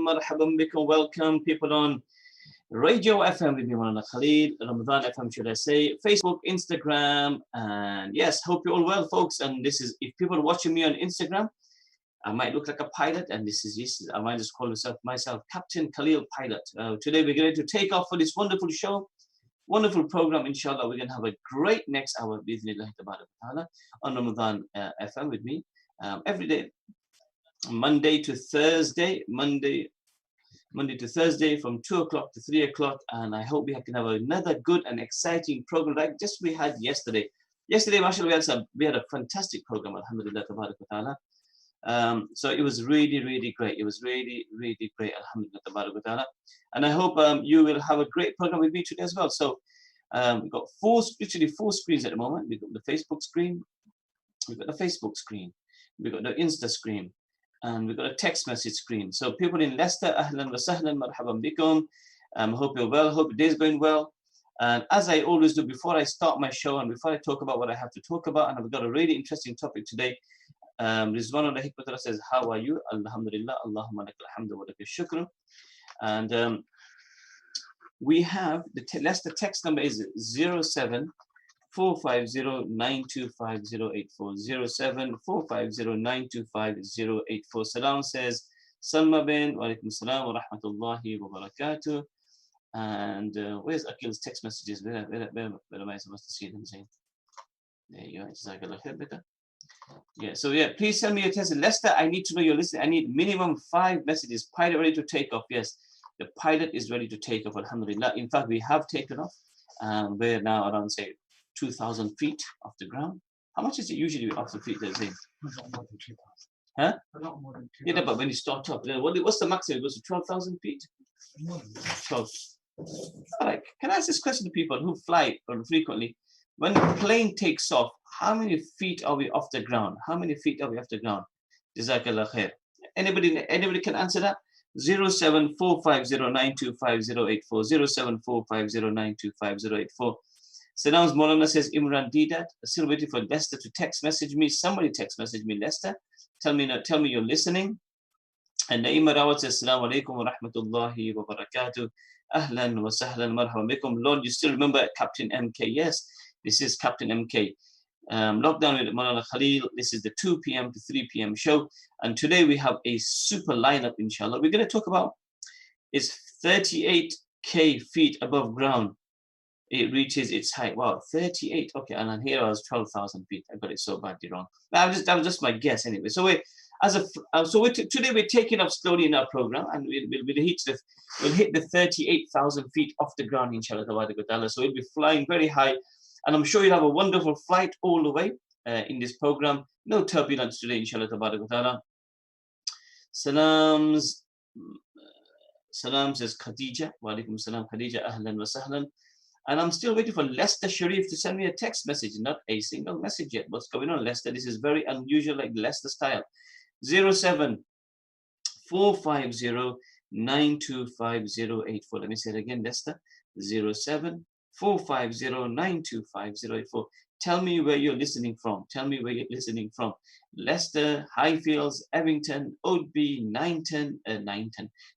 marhaban bikum. Welcome people on Radio FM with me, Maulana Khalid, Ramadan FM, should I say, Facebook, Instagram, and yes, hope you're all well, folks. And this is, if people are watching me on Instagram, I might look like a pilot, and this is I might just call myself Captain Khalil Pilot. Today we're going to take off for this wonderful show, wonderful program. Inshallah, we're going to have a great next hour on Ramadan FM with me every day, Monday to Thursday from 2 o'clock to 3 o'clock, and I hope we can have another good and exciting program like just we had yesterday. Yesterday, mashallah, we had a fantastic program, alhamdulillah, tabarak wa ta'ala. So it was really, really great. It was really, really great, alhamdulillah, tabarak wa ta'ala. And I hope you will have a great program with me today as well. So we've got literally four screens at the moment. We've got the Facebook screen, we've got the Insta screen, and we've got a text message screen. So people in Leicester, ahlan wa sahlan, marhaban bikum. Hope you're well, hope your day's going well. And as I always do before I start my show and before I talk about what I have to talk about, and I've got a really interesting topic today. Rizwan al-Hikmatullah says, how are you? Alhamdulillah, Allahumma lakal hamdu wa lakal shukr. And we have the Leicester text number is 07450925084. 07450925084. Salam says, Salma bin, wa alaikum salam wa rahmatullahi wa barakatuh. And where's Akil's text messages? Where am I supposed to see them saying? There you are. Jazakallah khair. Yeah, so yeah, please send me a text. Leicester, I need to know you're listening. I need minimum 5 messages. Pilot ready to take off. Yes, the pilot is ready to take off, alhamdulillah. In fact, we have taken off. We're now around, say, 2,000 feet off the ground. How much is it usually off the feet? Huh? Yeah, but when you start up, what's the maximum? It goes to 12,000 feet? 12. All right, can I ask this question to people who fly frequently? When the plane takes off, how many feet are we off the ground? How many feet are we off the ground? Jazakallah khair. Anybody can answer that? 07450925084. 07450925084. Salam's Maulana says, Imran Didat, still waiting for Leicester to text message me. Somebody text message me, Leicester. Tell me you're listening. And Naima Rawat says, Assalamu alaikum wa rahmatullahi wa barakatuh. Ahlan wa sahlan marhaban bikum. Lord, you still remember Captain MK? Yes, this is Captain MK. Lockdown with Maulana Khalil. This is the 2 p.m. to 3 p.m. show. And today we have a super lineup, inshallah. We're going to talk about is 38k feet above ground. It reaches its height. Wow, 38. Okay, and then here I was 12,000 feet. I got it so badly wrong. That was just my guess anyway. So today we're taking off slowly in our program, and we'll hit the 38,000 feet off the ground, inshallah. So we'll be flying very high, and I'm sure you'll have a wonderful flight all the way in this program. No turbulence today, inshallah. Salam says Khadija. Wa alaikum salam, Khadija. Ahlan wa sahlan. And I'm still waiting for Leicester Sharif to send me a text message, not a single message yet. What's going on, Leicester? This is very unusual, like Leicester style. 07450925084. Let me say it again, Leicester. 07450925084. Tell me where you're listening from. Leicester, Highfields, Evington, Oadby, Knighton,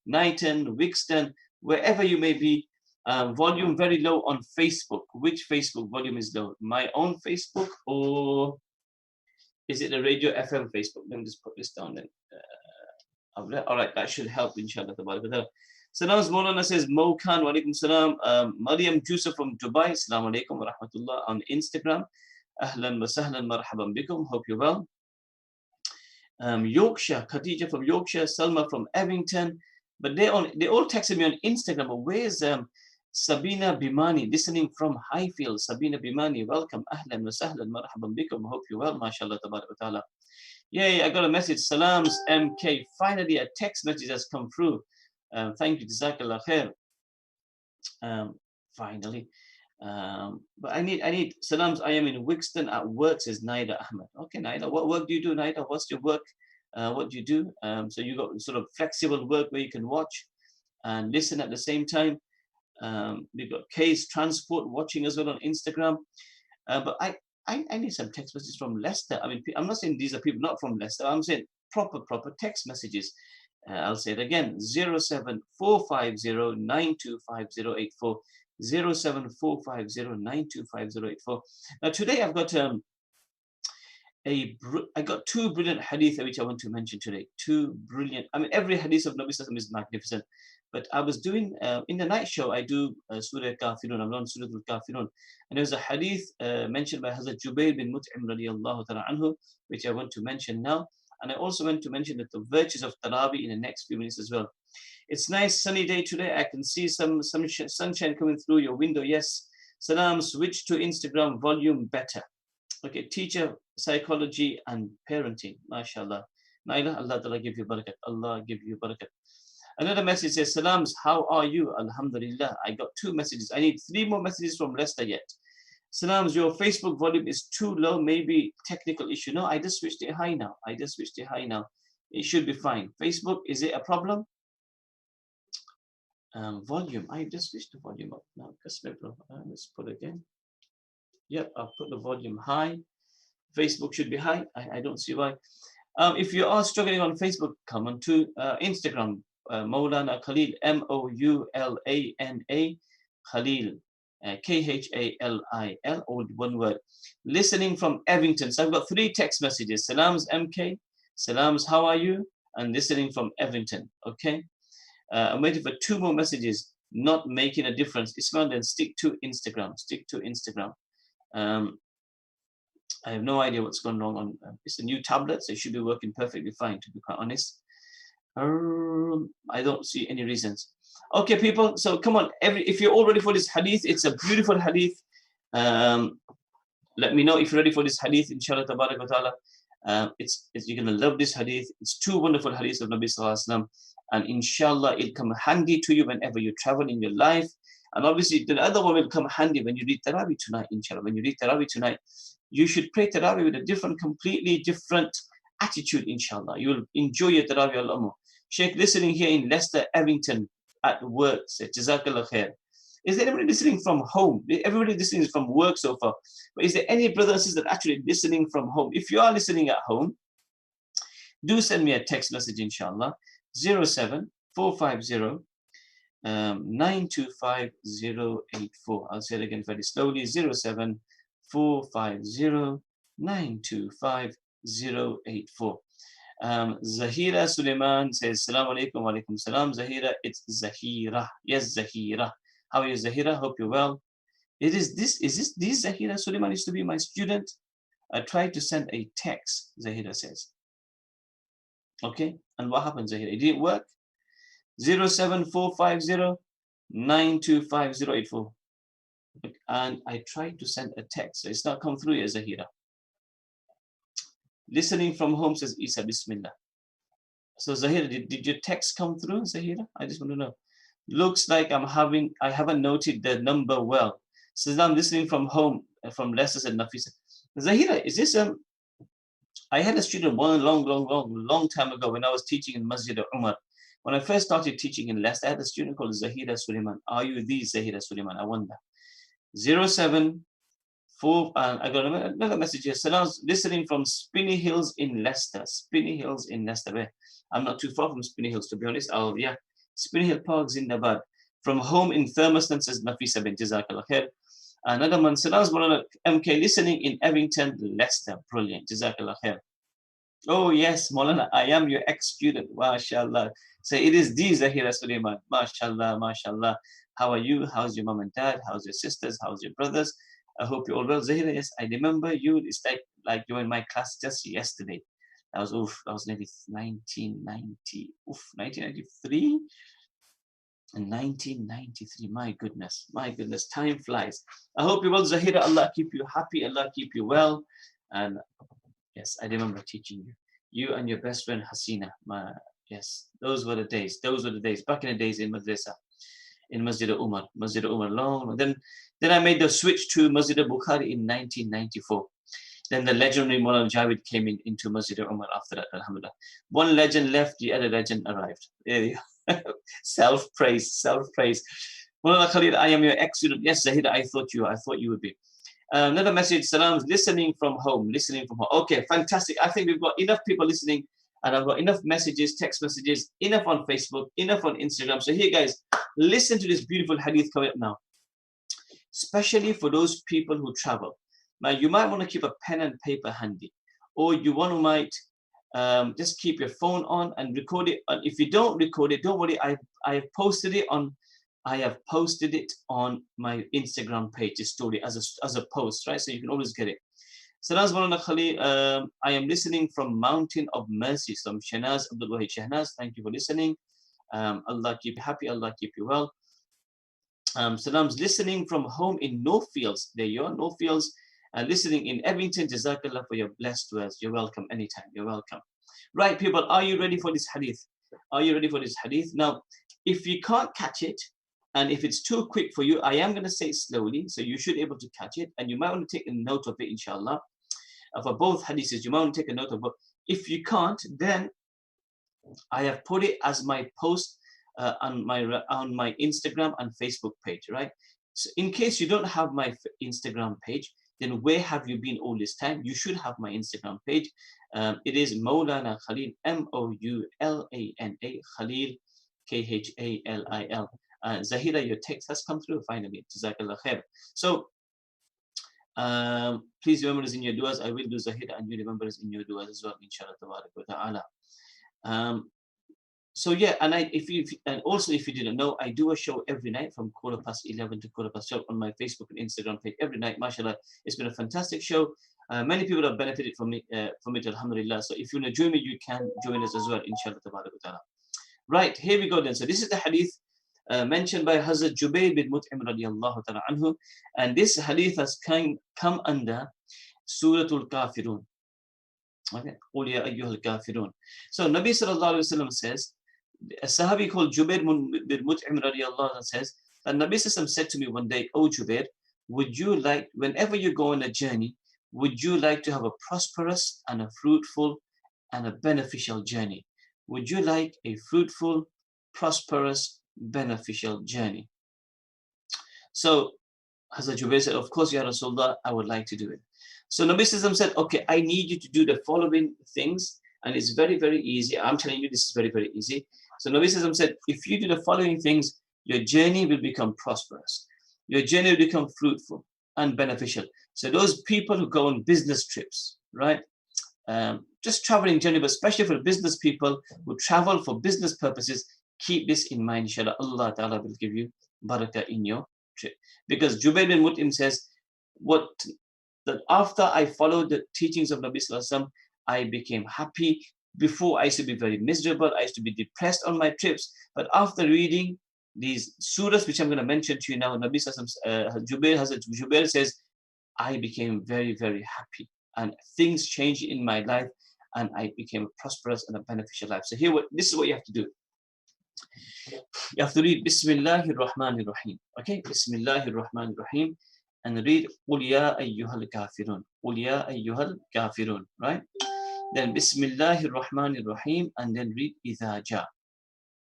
Wixton, wherever you may be. Volume very low on Facebook. Which Facebook volume is low? My own Facebook, or is it the Radio FM Facebook? Let me just put this down then. All right, that should help, inshallah. Salam Maulana says, Mo Khan, wa alaikum salam. Mariam Jusa from Dubai, assalamu alaikum wa rahmatullah on Instagram. Ahlan wa sahlan, marhaban bikum. Hope you're well. Yorkshire, Khadija from Yorkshire, Salma from Evington. But they all texted me on Instagram. But where's Sabina Bimani listening from Highfield? Sabina Bimani, welcome. Ahlan wa sahlan, marhaban bikum. Hope you're well, mashallah, tabarak wa ta'ala. Yay, I got a message. Salams MK. Finally, a text message has come through. Thank you, Jazakallah khair. Finally. But I need salams. I am in Wixton at work, says Naida Ahmed. Okay, Naida, what work do you do, Naida? What's your work? What do you do? So you got sort of flexible work where you can watch and listen at the same time. We've got Case Transport watching as well on Instagram. But I need some text messages from Leicester. I mean, I'm not saying these are people not from Leicester. I'm saying proper text messages. I'll say it again, 07450925084, 07450925084. Now today I've got I got two brilliant hadith which I want to mention today. Two brilliant. I mean, every hadith of Nabi Sallallahu is magnificent. But I was doing in the night show. I do Surah Kafirun. I'm on Surah Al-Kafirun, and there was a hadith mentioned by Hazrat Jubayr bin Mut'im radiyallahu ta'ala anhu, which I want to mention now. And I also want to mention that the virtues of Taraweeh in the next few minutes as well. It's nice sunny day today. I can see some sunshine coming through your window. Yes. Salam. Switch to Instagram volume better. Okay, teacher, psychology, and parenting. MashaAllah. Naila, Allah Ta'ala give you barakat. Allah give you barakat. Another message says, Salams, how are you? Alhamdulillah. I got two messages. I need 3 more messages from Leicester yet. Salams, your Facebook volume is too low. Maybe technical issue. No, I just switched it high now. It should be fine. Facebook, is it a problem? Volume. I just switched the volume up now. Let's put it again. Yep, I'll put the volume high. Facebook should be high. I don't see why. If you are struggling on Facebook, come on to Instagram. Maulana Khalil, Moulana Khalil, Khalil, all one word. Listening from Evington. So I've got 3 text messages. Salams MK, Salams, how are you? And listening from Evington. Okay. I'm waiting for 2 more messages. Not making a difference. Ismail, then stick to Instagram. I have no idea what's going wrong on. It's a new tablet, so it should be working perfectly fine, to be quite honest. I don't see any reasons. Okay, people. So come on, if you're all ready for this hadith, it's a beautiful hadith. Let me know if you're ready for this hadith, inshallah tabarak wa ta'ala. You're gonna love this hadith. It's 2 wonderful hadiths of Nabi Sallallahu Alaihi Wasallam, and inshallah it'll come handy to you whenever you travel in your life. And obviously the other one will come handy when you read Taraweeh tonight, inshallah. When you read Taraweeh tonight, you should pray Taraweeh with a completely different attitude, inshallah. You will enjoy your Taraweeh al-Umr. Sheikh listening here in Leicester, Evington at work, said Jazakallah khair. Is there anybody listening from home? Everybody listening is from work so far. But is there any brothers and sisters actually listening from home? If you are listening at home, do send me a text message, inshallah. 07450 925084. I'll say it again very slowly. 07450 925084. Zahira Suleiman says, Assalamu alaikum wa alaikum salam. Zahira, it's Zahira. Yes, Zahira. How are you, Zahira? Hope you're well. This Zahira Suleiman used to be my student. I tried to send a text, Zahira says. Okay, and what happened, Zahira? It didn't work. 07450 925084. And I tried to send a text, so it's not come through yet, Zahira. Listening from home, says Isa, Bismillah. So Zahira, did your text come through, Zahira? I just want to know. Looks like I haven't noted the number well. Says I'm listening from home, from Leicester, said Nafisa. Zahira, is this I had a student long time ago when I was teaching in Masjid Umar. When I first started teaching in Leicester, I had a student called Zahira Suleiman. Are you the Zahira Suleiman? I wonder. 074. I got another message here. Salam, listening from Spinney Hills in Leicester. Spinney Hills in Leicester. I'm not too far from Spinney Hills, to be honest. Yeah. Spinney Hill Park, Zindabad. From home in Thermoston, says Nafisa bin Jazakallah khair. Another man, Salam MK, listening in Evington, Leicester. Brilliant. Jazakallah khair. Oh yes, Maulana, I am your ex-student. MashaAllah. So it is the Zahira Suleiman. MashaAllah, MashaAllah. How are you? How's your mom and dad? How's your sisters? How's your brothers? I hope you're all well. Zahira, yes, I remember you. It's like you were in my class just yesterday. That was nearly 1993. And 1993, my goodness, time flies. I hope you're well, Zahira. Allah keep you happy. Allah keep you well. And yes, I remember teaching you. You and your best friend Hasina. Yes, those were the days. Back in the days in Madrasa, in Masjid Umar long. Then I made the switch to Masjid Bukhari in 1994. Then the legendary Maulana Javid came into Masjid Umar after that, alhamdulillah. One legend left, the other legend arrived. There you go. Self-praise. Maulana Khalid, I am your ex-student. Yes, Zahida, I thought you would be. Another message, Salams, listening from home. Okay, fantastic. I think we've got enough people listening. and I've got enough messages, text messages, enough on Facebook, enough on Instagram. So here, guys, listen to this beautiful hadith coming up now, especially for those people who travel. Now, you might want to keep a pen and paper handy, or you might just keep your phone on and record it. And if you don't record it, don't worry. I have posted it on my Instagram page, this story as a post, right? So you can always get it. Sanaz Maulana Khalil, I am listening from Mountain of Mercy. So Shahnaz Abdul Wahid Shahnaz, thank you for listening. Allah keep you happy, Allah keep you well. Salam's listening from home in Northfields. There you are, Northfields. Listening in Evington. Jazakallah for your blessed words. You're welcome anytime. You're welcome. Right, people, are you ready for this hadith? Are you ready for this hadith? Now, if you can't catch it, and if it's too quick for you, I am going to say it slowly, so you should be able to catch it, and you might want to take a note of it, inshallah. For both hadiths, you might want to take a note of it. If you can't, then I have put it as my post on my Instagram and Facebook page, right? So in case you don't have my Instagram page, then where have you been all this time? You should have my Instagram page. It is Maulana Khalil, Moulana Khalil, Khalil. Zahira, your text has come through finally. Jazakallah khair. So please remember us in your du'as. I will do Zahira, and you remember us in your du'as as well, inshallah tabarak wa ta'ala. So yeah, and if you didn't know, I do a show every night from 11:15 to 12:15 on my Facebook and Instagram page every night. Mashallah, it's been a fantastic show. Many people have benefited from it, alhamdulillah. So if you want to join me, you can join us as well, inshallah tabarak wa ta'ala. Right, here we go then. So this is the hadith mentioned by Hazrat Jubayr bin Mut'im radiyallahu ta'ala anhu, and this hadith has come under Suratul Kafirun. Okay, Qul ya ayyuhal kafirun. So Nabi sallallahu alaihi wasallam says, a Sahabi called Jubayr bin Mut'im radiyallahu anhu says that Nabi sallallahu alaihi wasallam said to me one day, "Oh Jubayr, would you like, whenever you go on a journey, would you like to have a prosperous and a fruitful and a beneficial journey? Would you like a fruitful, prosperous, beneficial journey?" So Hazrat Jubayr said, "Of course, Ya Rasulullah, I would like to do it." So Nabi Sallallahu said, "Okay, I need you to do the following things, and it's very, very easy. I'm telling you, this is very, very easy." So Nabi Sallallahu said, "If you do the following things, your journey will become prosperous. Your journey will become fruitful and beneficial." So those people who go on business trips, right? Just traveling journey, but especially for business people who travel for business purposes, keep this in mind, inshallah. Allah Ta'ala will give you barakah in your trip. Because Jubayr bin Mut'im says, that after I followed the teachings of Nabi Sallallahu Alaihi Wasallam, I became happy. Before, I used to be very miserable. I used to be depressed on my trips. But after reading these surahs, which I'm going to mention to you now, Nabi Sallallahu Alaihi Wasallam, Jubayr says, I became very, very happy. And things changed in my life, and I became a prosperous and a beneficial life. So this is what you have to do. You have to read Bismillahir Rahmanir Rahim. Okay, Bismillahir Rahmanir Rahim. And read Qul ya ayyuhal kafirun. Qul ya ayyuhal kafirun. Right? Then Bismillahir Rahmanir Rahim, and then read Idha Ja.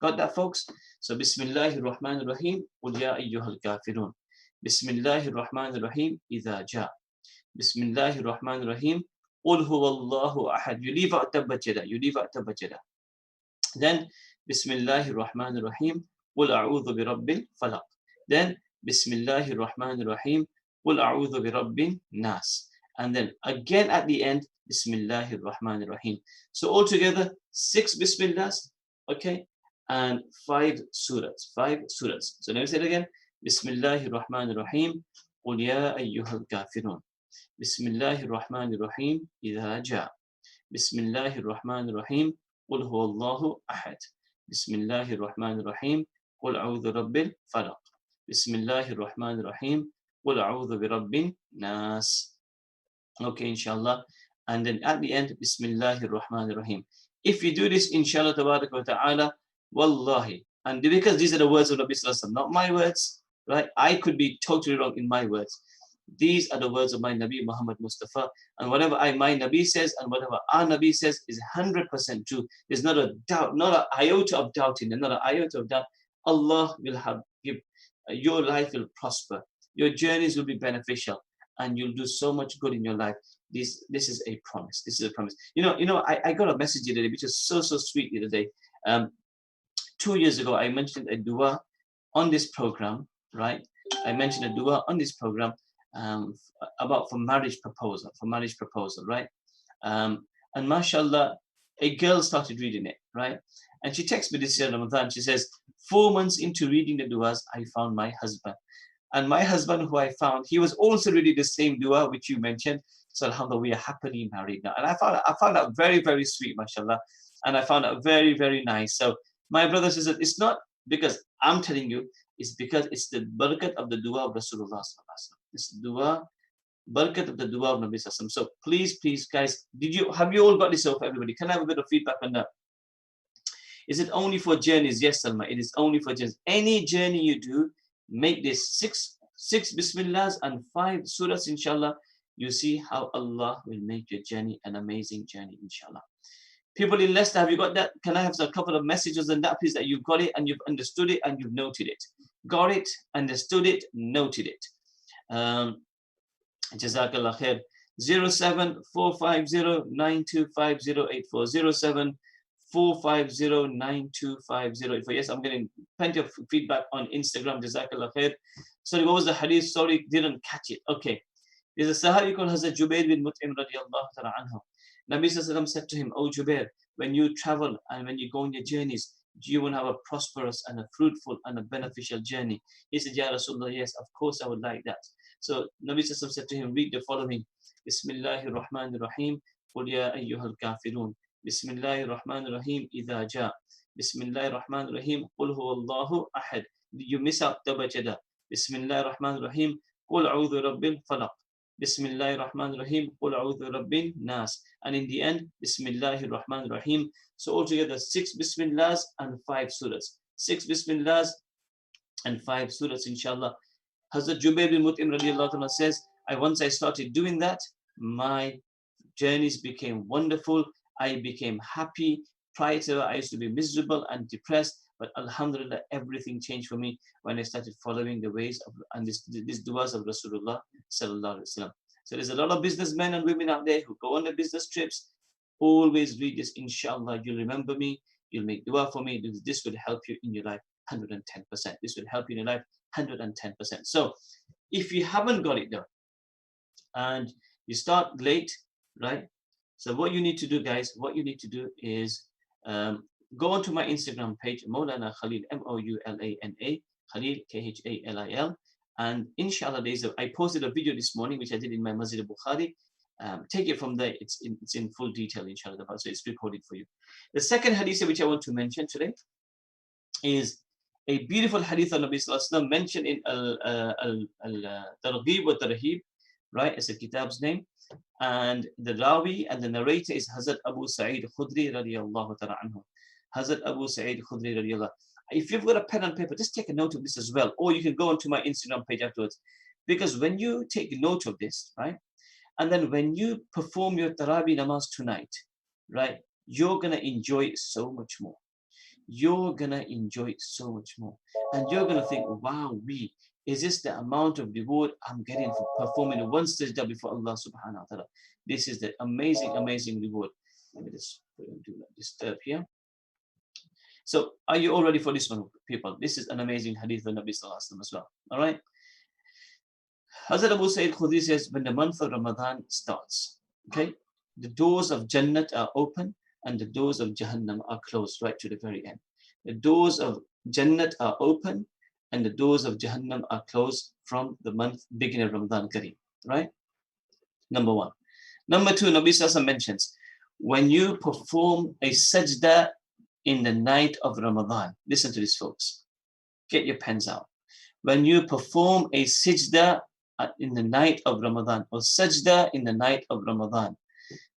Got that, folks? So Bismillahir Rahmanir Rahim. Qul ya ayyuhal kafirun. Bismillahir Rahmanir Rahim. Idha Ja. Bismillahir Rahmanir Rahim. Qul huwallahu ahad. You leave out tabbat yada. Then Bismillahir Rahmanir Rahim. Qul a'udhu bi rabbil falaq. Then Bismillahir Rahmanir Rahim. Qul a'udhu bi rabbin nas. And then again at the end, Bismillahir Rahmanir Rahim. So altogether 6 Bismillahs, okay, and 5 surahs. So let me say it again. Bismillahir Rahmanir Rahim. Qul ya ayyuhal kafirun. Bismillahir Rahmanir Rahim. Idha ja. Bismillahir Rahmanir Rahim. Qul huwallahu ahad. Bismillahir Rahmanir Rahim. Qul a'udhu rabbil falaq. Bismillahir Rahmanir Rahim. Qul a'udhu bi rabbin nas. Okay, inshallah. And then at the end, Bismillahir Rahmanir Rahim. If you do this, inshallah tabarak wa ta'ala, wallahi, and because these are the words of Nabi Sallallahu Alaihi Wasallam, not my words, right? I could be totally wrong in my words. These are the words of my Nabi Muhammad Mustafa, and whatever my Nabi says and whatever our Nabi says is 100% true. There's not a doubt, not an iota of doubt in it, not an iota of doubt. Allah will give your life will prosper. Your journeys will be beneficial, and you'll do so much good in your life. This is a promise. This is a promise. I got a message the other day, which is so sweet the other day. 2 years ago, I mentioned a dua on this program, right? I mentioned a dua on this program for marriage proposal, right? And mashallah, a girl started reading it, right? And she texted me this year Ramadan. She says, 4 months into reading the duas, I found my husband. And my husband, who I found, he was also reading the same dua which you mentioned. So alhamdulillah, we are happily married now. And I found that very, very sweet, mashallah. And I found that very, very nice. So my brothers and sisters, it's not because I'm telling you, it's because it's the barakat of the dua of Rasulullah. It's the dua, barakat of the dua of Nabi Sallallahu. So please, guys, have you all got this off, everybody? Can I have a bit of feedback on that? Is it only for journeys? Yes, Salma, it is only for journeys. Any journey you do, make this six bismillahs and 5 surahs, inshallah. You see how Allah will make your journey an amazing journey, inshallah. People in Leicester, have you got that? Can I have a couple of messages on that, please, that you've got it and you've understood it and you've noted it? Got it, understood it, noted it. Jazakallah khair. 07450925084. 07450925084. Yes, I'm getting plenty of feedback on Instagram. Jazakallah khair. Sorry, what was the hadith? Sorry, didn't catch it. Okay. There's a Sahabi called Hazrat Jubair bin Mut'im radiallahu ta'ala anhu. Nabi Sallallahu said to him, "O Jubair, when you travel and when you go on your journeys, do you want to have a prosperous and a fruitful and a beneficial journey?" He said, "Ya Rasulullah, yes, of course I would like that." So Nabi Sallallahu said to him, "Read the following: Bismillahir Rahmanir Rahim, Qul ya ayyuhal kafirun. Bismillahir Rahmanir Rahim, Idha ja. Bismillahir Rahmanir Rahim, Qul huwallahu ahad." You miss out tabajada. Bismillahir Rahmanir Rahim, Qul a'udhu rabbil falaq. Bismillahir Rahmanir Rahim, Qul a'udhu rabbin nas. And in the end, Bismillahir Rahmanir Rahim. So altogether 6 Bismillahs and 5 surahs. 6 Bismillahs and 5 surahs, inshallah. Hazrat Jubair bin Mut'im radiallahu anhu says, once I started doing that, my journeys became wonderful. I became happy. Prior to that, I used to be miserable and depressed. But alhamdulillah, everything changed for me when I started following the ways of and these du'as of Rasulullah sallallahu alaihi wasallam. So there's a lot of businessmen and women out there who go on the business trips. Always read this, inshallah. You'll remember me. You'll make dua for me. This will help you in your life 110%. This will help you in your life 110%. So if you haven't got it done and you start late, right? So what you need to do, guys, is go onto my Instagram page, Maulana Khalil, Moulana, Khalil, Khalil. And inshallah, I posted a video this morning, which I did in my Masjid al-Bukhari. Take it from there. It's in full detail, inshallah. So it's recorded for you. The second hadith which I want to mention today is a beautiful hadith of Nabi Sallallahu Alaihi Wasallam mentioned in Al-Targhib wa Tarhib, right? It's a kitab's name. And the Rawi and the narrator is Hazrat Abu Sa'id Khudri radiyallahu ta'ala anhu. Hazrat Abu Sa'id Khudri radiyallahu. If you've got a pen and paper, just take a note of this as well. Or you can go onto my Instagram page afterwards. Because when you take note of this, right? And then when you perform your Taraweeh namaz tonight, right? You're going to enjoy it so much more. You're going to enjoy it so much more. And you're going to think, wow, is this the amount of reward I'm getting for performing one sajda before Allah subhanahu wa ta'ala? This is the amazing, amazing reward. Let me just do this tab here. So are you all ready for this one, people? This is an amazing hadith of Nabi Sallallahu Alaihi Wasallam as well. All right. Hazrat Abu Sa'id Khudri says, when the month of Ramadan starts, okay, the doors of Jannat are open and the doors of Jahannam are closed right to the very end. The doors of Jannat are open and the doors of Jahannam are closed from the month beginning of Ramadan Kareem, right? Number 1. Number 2, Nabi Sallallahu Alaihi Wasallam mentions, when you perform a sajda in the night of Ramadan, listen to this, folks. Get your pens out. When you perform a sajda in the night of Ramadan, or sajda in the night of Ramadan,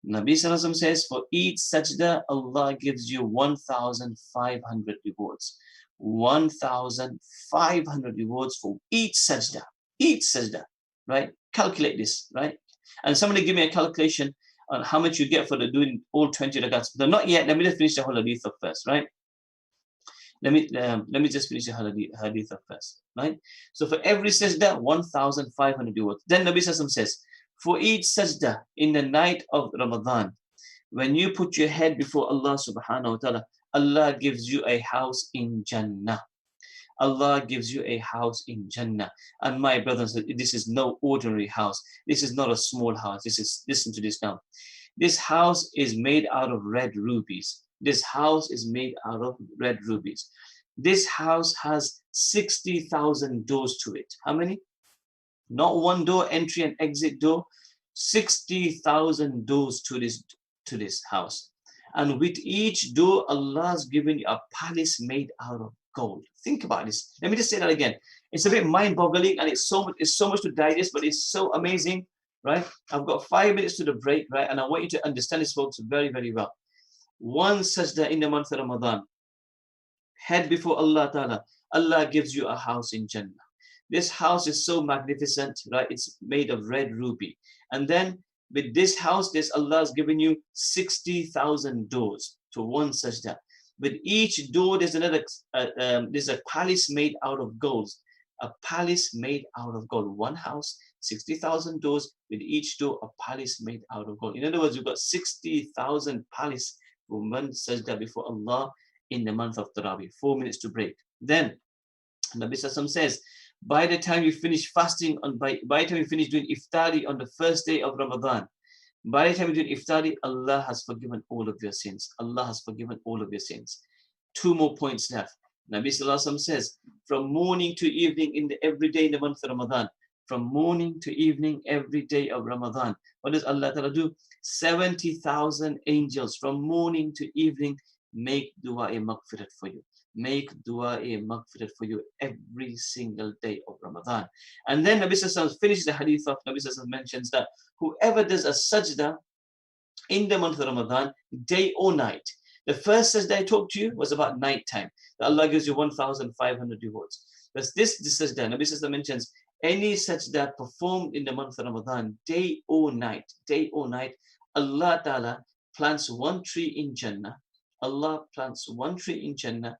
Nabi Sallallahu Alaihi Wasallam says, for each sajda, Allah gives you 1,500 rewards. 1,500 rewards for each sajda. Each sajda, right? Calculate this, right? And somebody give me a calculation on how much you get for doing all 20 rakats. But not yet. Let me just finish the whole hadith up first, right? Let me just finish the hadith first, right? So for every sajda, 1,500 rewards. Then Nabi Sallallahu says, for each sajda in the night of Ramadan, when you put your head before Allah subhanahu wa ta'ala, Allah gives you a house in Jannah. Allah gives you a house in Jannah. And my brothers, this is no ordinary house. This is not a small house. Listen to this now. This house is made out of red rubies. This house is made out of red rubies. This house has 60,000 doors to it. How many? Not one door, entry and exit door. 60,000 doors to this house. And with each door, Allah's given you a palace made out of gold. Think about this. Let me just say that again. It's a bit mind-boggling, and it's so much to digest, but it's so amazing, right? I've got 5 minutes to the break, right? And I want you to understand this, folks, very, very well. One sajda in the month of Ramadan, head before Allah Ta'ala, Allah gives you a house in Jannah. This house is so magnificent, right? It's made of red ruby. And then with this house, Allah has given you 60,000 doors to one sajda. With each door, there's a palace made out of gold. A palace made out of gold. One house, 60,000 doors, with each door a palace made out of gold. In other words, you've got 60,000 palace for one sajda before Allah in the month of Taraweeh. 4 minutes to break. Then Nabi Sallallahu says, by the time you finish fasting, by the time you finish doing iftari on the first day of Ramadan, by the time you do iftari, Allah has forgiven all of your sins. Allah has forgiven all of your sins. 2 more points left. Nabi Sallallahu says, from morning to evening every day in the month of Ramadan, from morning to evening every day of Ramadan, what does Allah Ta'ala do? 70,000 angels from morning to evening make dua-e-maghfirat for you. Make dua-e-maghfirat for you every single day of Ramadan. And then Nabi Sallallahu finishes the hadith of Nabi Sallallahu mentions that whoever does a sajda in the month of Ramadan, day or night. The first sajda I talked to you was about night time. Allah gives you 1,500 rewards. This sajda, Nabi Sallallahu mentions any sajda performed in the month of Ramadan, day or night, Allah Ta'ala plants one tree in Jannah. Allah plants one tree in Jannah.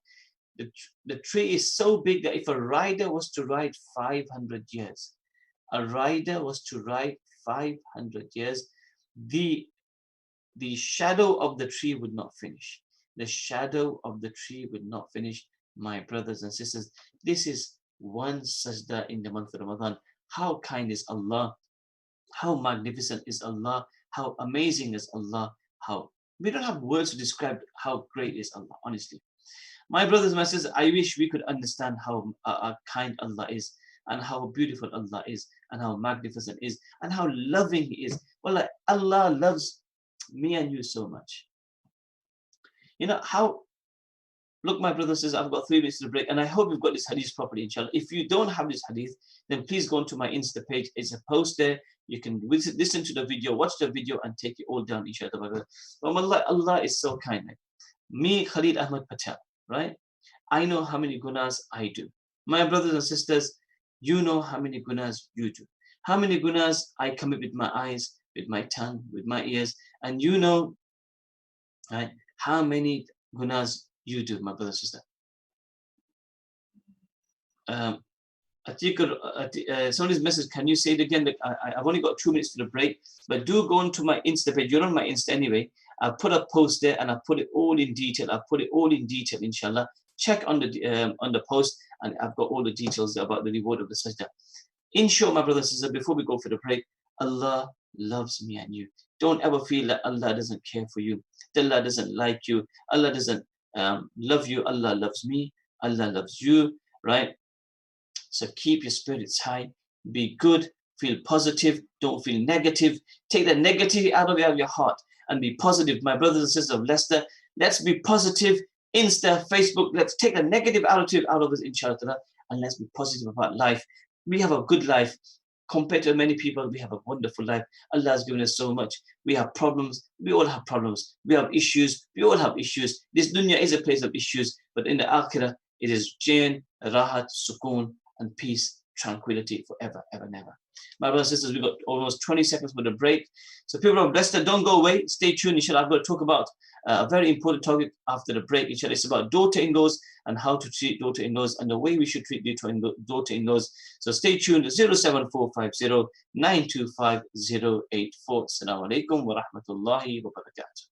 The tree is so big that if a rider was to ride 500 years, the shadow of the tree would not finish. The shadow of the tree would not finish. My brothers and sisters, this is one sajda in the month of Ramadan. How kind is Allah? How magnificent is Allah? How amazing is Allah? We don't have words to describe how great is Allah, honestly. My brothers and my sisters, I wish we could understand how kind Allah is, and how beautiful Allah is, and how magnificent is, and how loving He is. Well, Allah loves me and you so much. You know how, look, my brothers and sisters, I've got 3 minutes to break, and I hope you've got this hadith properly, inshallah. If you don't have this hadith, then please go onto my Insta page. It's a post there. You can listen to the video, watch the video, and take it all down, inshallah. Allah is so kind. Me, Khalid Ahmad Patel, right? I know how many gunas I do. My brothers and sisters, you know how many gunas you do. How many gunas I commit with my eyes, with my tongue, with my ears, and you know, right, how many gunas you do, my brother and sister. Somebody's message, can you say it again? I've only got 2 minutes to the break, but do go onto my Insta page. You're on my Insta anyway. I'll put a post there, and I'll put it all in detail. Inshallah. Check on the post, and I've got all the details about the reward of the sajda. In short, my brothers and sisters, before we go for the break, Allah loves me and you. Don't ever feel that Allah doesn't care for you, that Allah doesn't like you, Allah doesn't love you. Allah loves me, Allah loves you, right? So keep your spirits high, be good, feel positive, don't feel negative. Take the negativity out of your heart and be positive. My brothers and sisters of Leicester, let's be positive. Insta, Facebook, let's take the negative attitude out of us, inshallah, and let's be positive about life. We have a good life. Compared to many people, we have a wonderful life. Allah has given us so much. We have problems. We all have problems. We have issues. We all have issues. This dunya is a place of issues, but in the akhirah, it is jain, rahat, sukoon, and peace, tranquility forever, ever, never. My brothers and sisters, we've got almost 20 seconds for the break. So people of Leicester, don't go away. Stay tuned. Inshallah, I'm going to talk about a very important topic after the break. Inshallah, it's about daughter-in-laws and how to treat daughter-in-laws and the way we should treat daughter-in-laws. So stay tuned. 07450 925 084. Assalamu alaikum wa rahmatullahi wa barakatuh.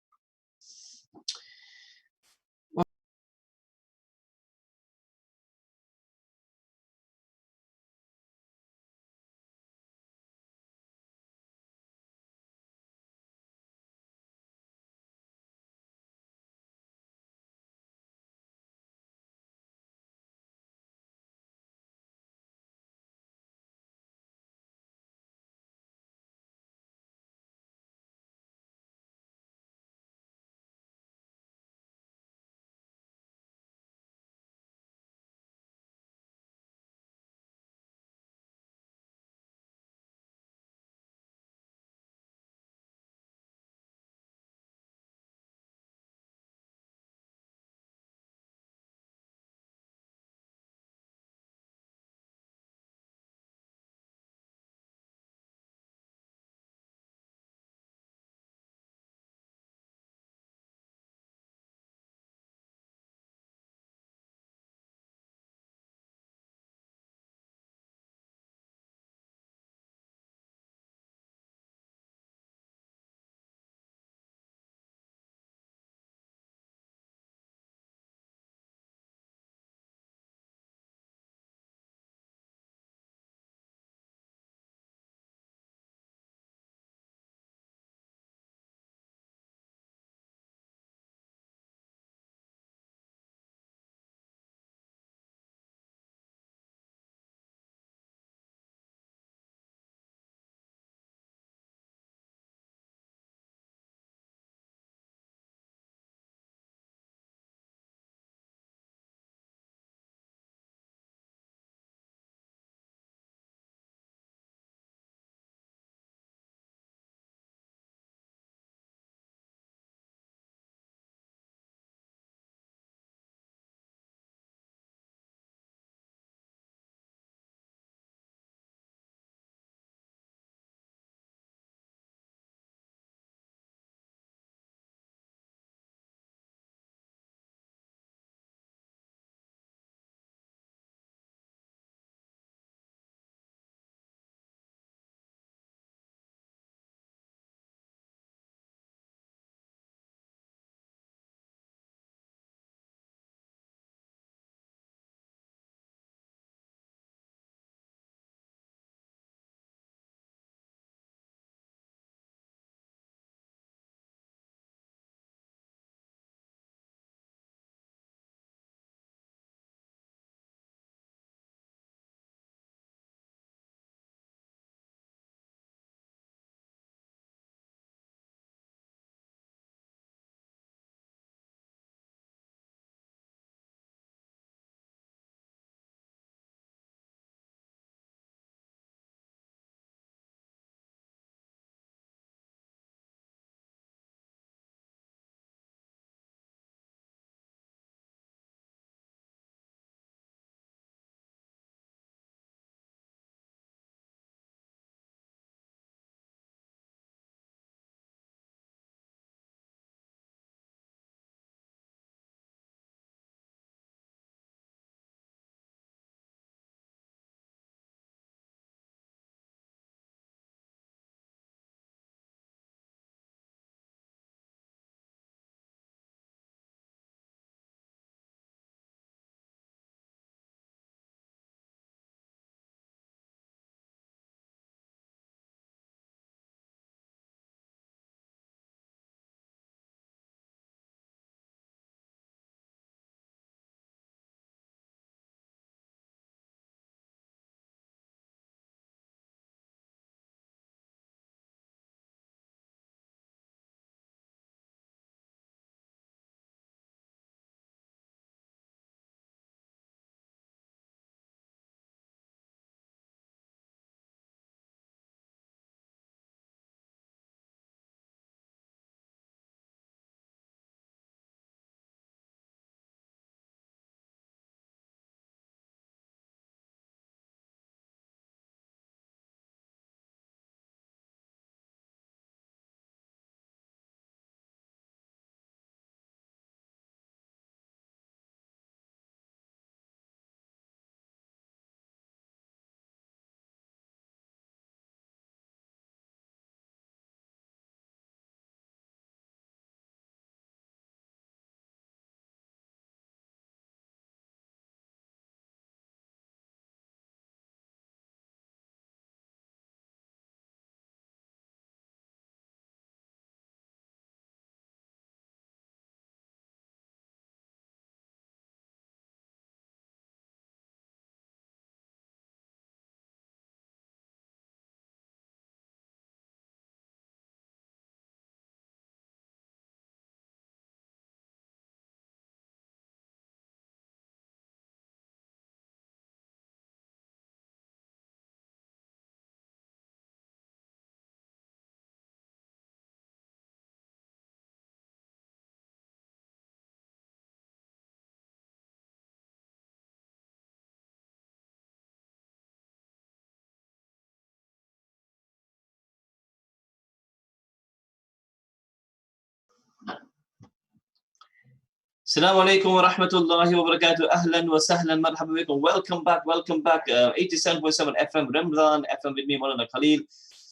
Assalamu alaikum wa rahmatullahi wa barakatuh. Ahlan wa sahlan, marhaban bikum. Welcome back, welcome back. 87.7 FM, Ramadan FM with me, Maulana Khalil.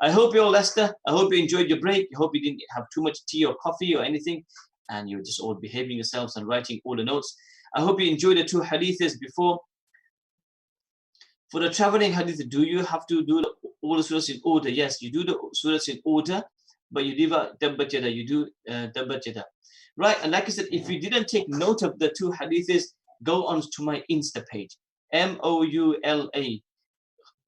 I hope you're all Leicester. I hope you enjoyed your break. I hope you didn't have too much tea or coffee or anything, and you're just all behaving yourselves and writing all the notes. I hope you enjoyed the two hadiths before. For the traveling hadith, do you have to do all the surahs in order? Yes, you do the surahs in order, but you leave out Tabbat Yada, you do Tabbat Yada. Right, and like I said, if you didn't take note of the two hadiths, go on to my Insta page, Moula,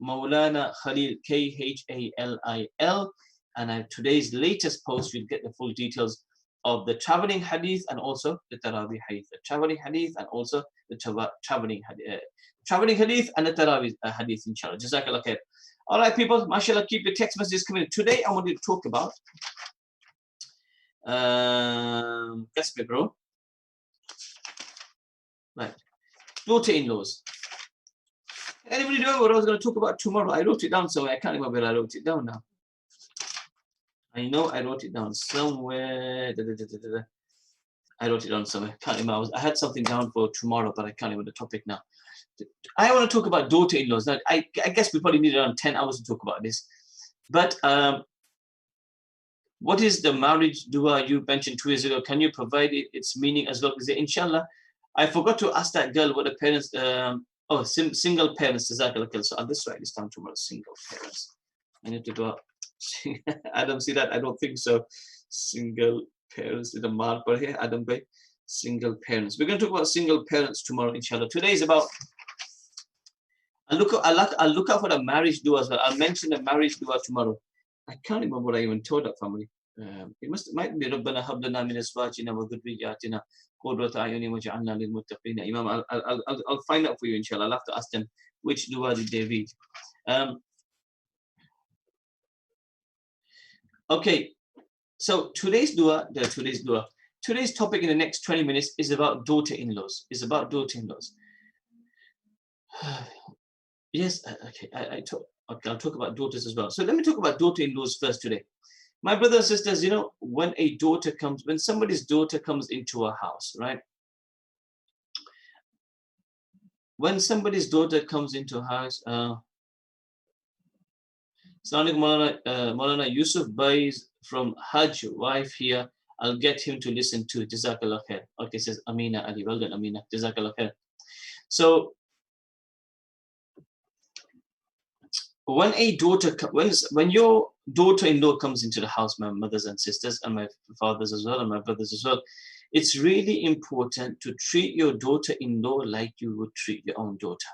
Maulana Khalil, Khalil, and today's latest post, you'll get the full details of the traveling hadith and also the Tarawih hadith. The traveling hadith and also the traveling hadith and the Tarawih hadith, inshallah. Jazakallah khair. All right, people, mashallah, keep your text messages coming. Today, I want to talk about guess me, bro. Right, daughter-in-laws. Anybody know what I was going to talk about tomorrow? I wrote it down somewhere. I can't remember where I wrote it down now. I know I wrote it down somewhere. I wrote it down somewhere. Can't remember. I had something down for tomorrow, but I can't remember the topic now. I want to talk about daughter-in-laws. Now, I guess we probably need around 10 hours to talk about this. But what is the marriage dua you mentioned 2 years ago? Can you provide its meaning as well? Because inshallah, I forgot to ask that girl what the parents, single parents, so I'll just write this down tomorrow, single parents. I need to do Adam, see that? I don't think so. Single parents, did a mark for here, Adam Bay, single parents. We're going to talk about single parents tomorrow, inshallah. Today is about, I'll look out for the marriage dua as well. I'll mention the marriage dua tomorrow. I can't remember what I even told that family. It might be ربنا هب لنا من أزواجنا وذرياتنا قرة أعين واجعلنا للمتقين. Imam, I'll find out for you, inshallah. I'll have to ask them which dua did they read. Okay, so today's topic in the next 20 minutes is about daughter-in-laws. Yes, okay. I'll talk about daughters as well. So let me talk about daughter-in-laws first today. My brothers and sisters, when somebody's daughter comes into a house, right? When somebody's daughter comes into a house, Maulana Yusuf buys from Hajj wife here. I'll get him to listen to. Jazakallah khair. Okay, says Amina Ali. Well done, Amina. Jazakallah khair. So, when your daughter-in-law comes into the house, my mothers and sisters and my fathers as well and my brothers as well, it's really important to treat your daughter-in-law like you would treat your own daughter.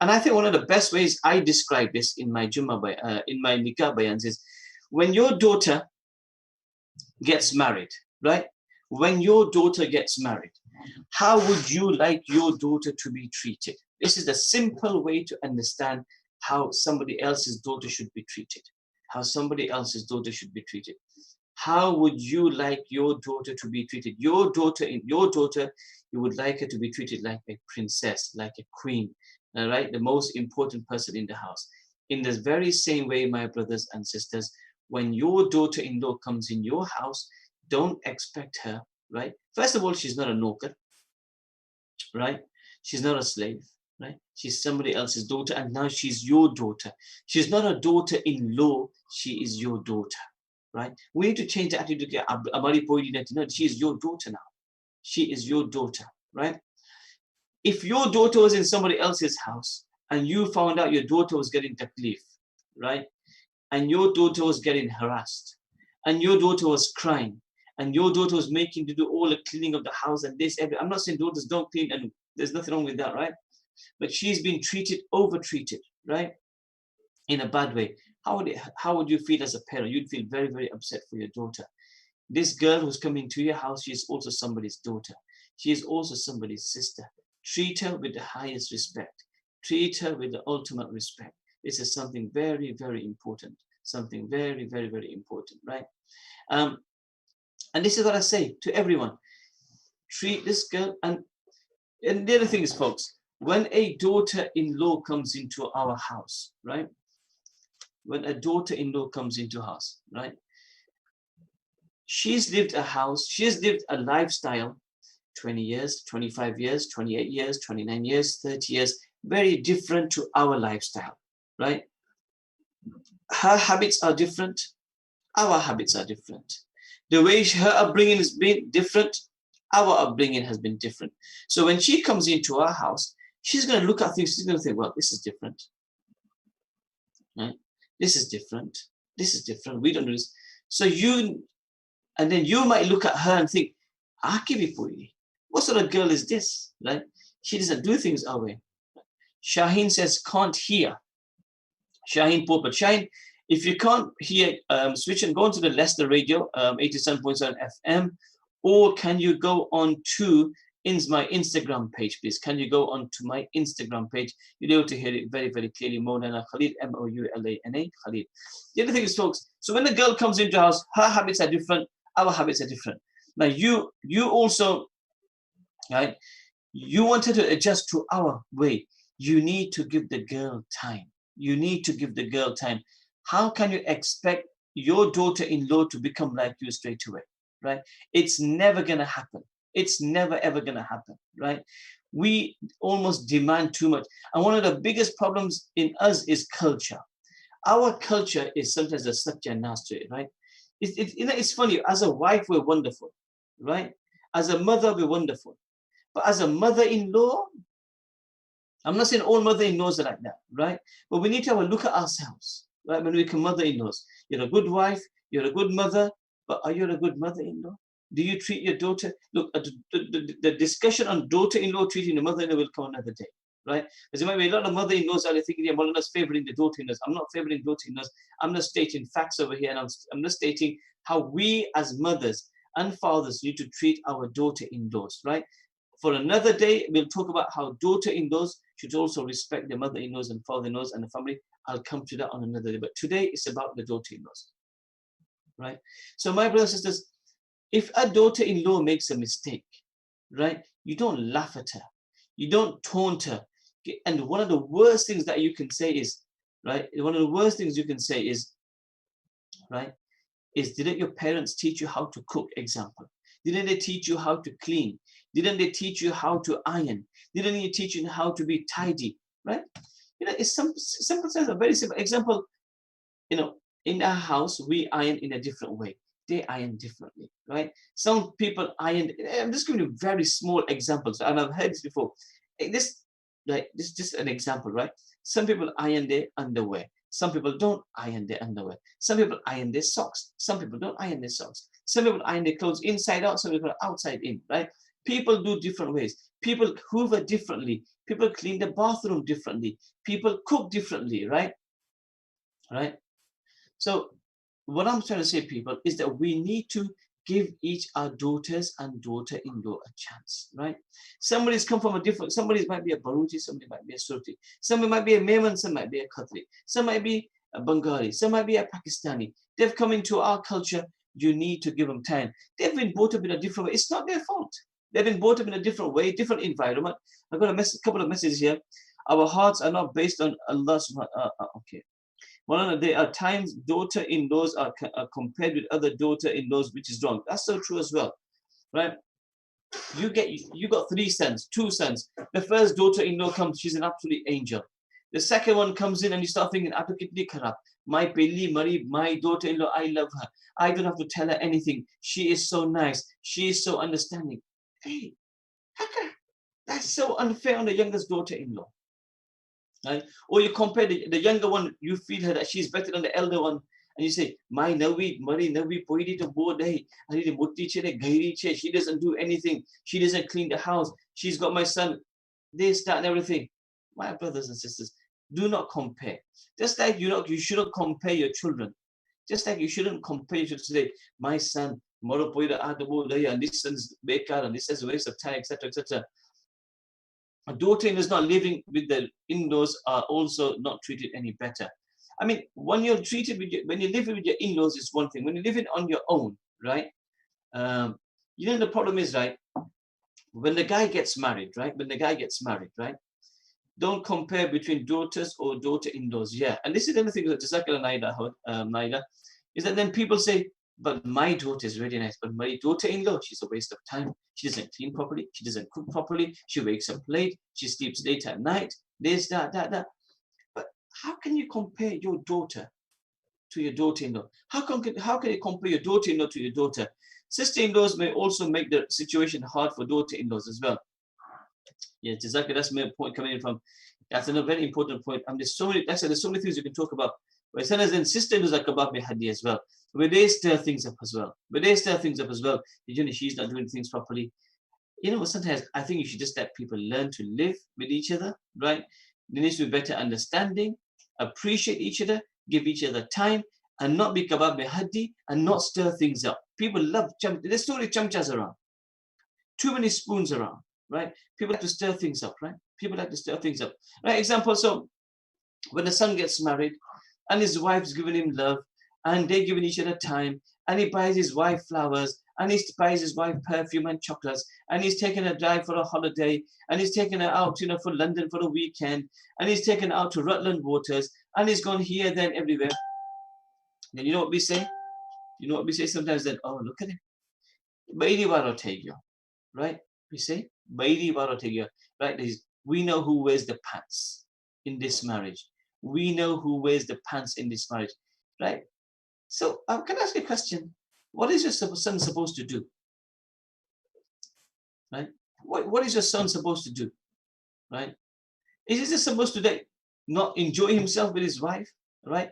And I think one of the best ways I describe this in my in my nikah bayans is when your daughter gets married, right? When your daughter gets married, how would you like your daughter to be treated? This is the simple way to understand how somebody else's daughter should be treated. How would you like your daughter to be treated? Your daughter, you would like her to be treated like a princess, like a queen, right? The most important person in the house. In the very same way, my brothers and sisters, when your daughter-in-law comes in your house, don't expect her, right? First of all, she's not a nokar, right? She's not a slave. Right? She's somebody else's daughter, and now she's your daughter. She's not a daughter-in-law, she is your daughter. Right? We need to change the attitude. No, she is your daughter now. She is your daughter. Right? If your daughter was in somebody else's house and you found out your daughter was getting taklif, right? And your daughter was getting harassed, and your daughter was crying, and your daughter was making to do all the cleaning of the house and this, everything. I'm not saying daughters don't clean, and there's nothing wrong with that, right? But she's been over-treated, right? In a bad way. How would you feel as a parent? You'd feel very, very upset for your daughter. This girl who's coming to your house, she is also somebody's daughter. She is also somebody's sister. Treat her with the highest respect. Treat her with the ultimate respect. This is something very, very important. Something very, very, very important, right? And this is what I say to everyone. Treat this girl, and the other thing is, folks, when a daughter-in-law comes into our house, right? When a daughter-in-law comes into house, right? She's lived a lifestyle 20 years, 25 years, 28 years, 29 years, 30 years, very different to our lifestyle, right? Her habits are different, our habits are different. The way her upbringing has been different, our upbringing has been different. So when she comes into our house, she's going to look at things, she's going to think, well, this is different, right? This is different, this is different, we don't do this. So and then you might look at her and think, Akibipui, what sort of girl is this, right? She doesn't do things our way. Shaheen says, can't hear. Shaheen Popat. Shaheen, if you can't hear, switch and go onto the Leicester radio, 87.7 FM, or can you go on to my Instagram page, please? Can you go on to my Instagram page? You'll be able to hear it very, very clearly. Maulana Khalid, Moulana Khalid. The other thing is, folks, so when the girl comes into the house, her habits are different, our habits are different. Now, you also, right, you wanted to adjust to our way. You need to give the girl time. You need to give the girl time. How can you expect your daughter-in-law to become like you straight away, right? It's never going to happen. It's never, ever going to happen, right? We almost demand too much. And one of the biggest problems in us is culture. Our culture is sometimes a satya nasty, right? It's funny. As a wife, we're wonderful, right? As a mother, we're wonderful. But as a mother-in-law, I'm not saying all mother-in-laws are like that, right? But we need to have a look at ourselves, right? When we become mother-in-laws, you're a good wife, you're a good mother, but are you a good mother-in-law? Do you treat your daughter? Look, the discussion on daughter-in-law treating the mother-in-law will come another day, right? Because there might be a lot of mother-in-laws out there thinking, yeah, well, I'm not favoring the daughter-in-laws. I'm not favoring daughter-in-laws. I'm not stating facts over here, and I'm not stating how we as mothers and fathers need to treat our daughter-in-laws, right? For another day, we'll talk about how daughter-in-laws should also respect their mother-in-laws and father-in-laws and the family. I'll come to that on another day. But today, it's about the daughter-in-laws, right? So my brothers and sisters, if a daughter-in-law makes a mistake, right, you don't laugh at her. You don't taunt her. And one of the worst things that you can say is, right, one of the worst things you can say is, right, is didn't your parents teach you how to cook, example? Didn't they teach you how to clean? Didn't they teach you how to iron? Didn't they teach you how to be tidy, right? It's simple, a very simple example. In our house, we iron in a different way. They iron differently, right? Some people iron. I'm just giving you very small examples, and I've heard this before. This is just an example, right? Some people iron their underwear. Some people don't iron their underwear. Some people iron their socks. Some people don't iron their socks. Some people iron their clothes inside out. Some people outside in, right? People do different ways. People hoover differently. People clean the bathroom differently. People cook differently, right? Right? So what I'm trying to say, people, is that we need to give each our daughters and daughter-in-law a chance, right? Somebody's come from a different, somebody might be a Baruchi, somebody might be a Surti, somebody might be a Mehman, some might be a Khatri, some might be a Bengali, some might be a Pakistani. They've come into our culture. You need to give them time. They've been brought up in a different way. It's not their fault. They've been brought up in a different way, different environment. I've got a couple of messages here. Our hearts are not based on Allah. Okay. Well, there are times daughter-in-laws are compared with other daughter-in-laws, which is wrong. That's so true as well, right? You got 3 sons, 2 sons. The first daughter-in-law comes, she's an absolute angel. The second one comes in and you start thinking, my Pelli Marie, my daughter-in-law, I love her. I don't have to tell her anything. She is so nice. She is so understanding. Hey, that's so unfair on the youngest daughter-in-law. Right? Or you compare the younger one, you feel her that she's better than the elder one, and you say, my Navi, Mari Navi, Poidi to board day, she doesn't do anything, she doesn't clean the house, she's got my son, they start and everything. My brothers and sisters, do not compare. Just like you shouldn't compare your children. Just like you shouldn't compare your children today, my son, and this son's bekar, and this is a waste of time, etc., etc. A daughter-in-law is not living with the in-laws are also not treated any better. I mean, when you're treated with when you live with your in-laws is one thing. When you live in on your own, right? The problem is, right? When the guy gets married, right? Don't compare between daughters or daughter-in-laws. Yeah, and this is another thing that Naida, is that then people say, but my daughter is really nice. But my daughter-in-law, she's a waste of time. She doesn't clean properly. She doesn't cook properly. She wakes up late. She sleeps late at night. This, that, that, that. But how can you compare your daughter to your daughter-in-law? How can you compare your daughter-in-law to your daughter? Sister-in-laws may also make the situation hard for daughter-in-laws as well. Yeah, exactly. That's my point coming in from. That's another very important point. And there's so many. There's so many things you can talk about. But sometimes then sister-in-laws are kabab mein haddi as well, where they stir things up as well. You know, she's not doing things properly. You know, sometimes I think you should just let people learn to live with each other, right? There needs to be better understanding, appreciate each other, give each other time, and not be kabab mein haddi and not stir things up. People love there's too many chamchas around, too many spoons around, right? People like to stir things up, right? People like to stir things up. Right? Example, so when the son gets married and his wife's giving him love and they're giving each other time and he buys his wife flowers and he buys his wife perfume and chocolates and he's taking her drive for a holiday and he's taking her out, you know, for London for a weekend and he's taken her out to Rutland Waters and he's gone here, then everywhere. Then you know what we say? You know what we say sometimes then? Oh, look at him. Baidi waro thegyo, right? We say, Baidi waro thegyo, right? We know who wears the pants in this marriage. We know who wears the pants in this marriage, right? So can I ask you a question? What is your son supposed to do? Right? What is your son supposed to do? Right? Is he just supposed to not enjoy himself with his wife? Right?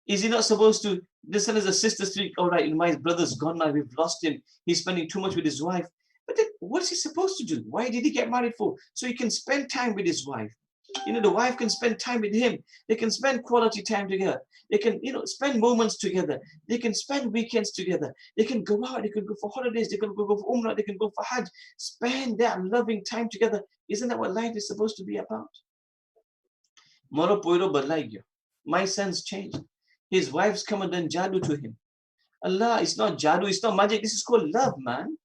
Is he not supposed to, the son is a sister street, all right, my brother's gone now, we've lost him, he's spending too much with his wife. But then what's he supposed to do? Why did he get married for? So he can spend time with his wife. You know, the wife can spend time with him. They can spend quality time together. They can, you know, spend moments together. They can spend weekends together. They can go out. They can go for holidays. They can go for Umrah. They can go for Hajj. Spend that loving time together. Isn't that what life is supposed to be about? Moro poiro badlaigyo. My son's changed. His wife's come and done jadoo to him. Allah, it's not jadoo. It's not magic. This is called love, man.